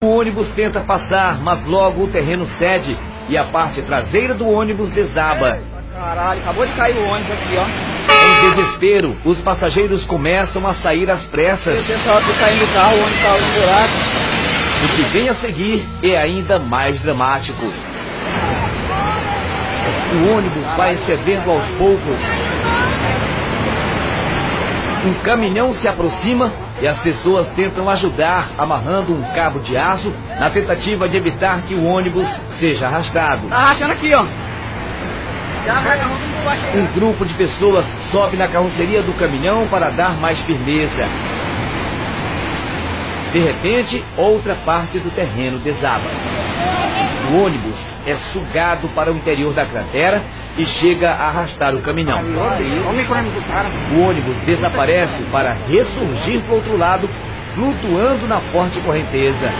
O ônibus tenta passar, mas logo o terreno cede e a parte traseira do ônibus desaba. Caralho, acabou de cair o ônibus aqui, ó. Em desespero, os passageiros começam a sair às pressas. O pessoal tá saindo do carro, o ônibus tá no buraco. O que vem a seguir é ainda mais dramático. O ônibus vai cedendo aos poucos. Um caminhão se aproxima e as pessoas tentam ajudar, amarrando um cabo de aço na tentativa de evitar que o ônibus seja arrastado. Tá rachando aqui, ó. Um grupo de pessoas sobe na carroceria do caminhão para dar mais firmeza. De repente, outra parte do terreno desaba. O ônibus é sugado para o interior da cratera e chega a arrastar o caminhão. O ônibus desaparece para ressurgir do outro lado, flutuando na forte correnteza.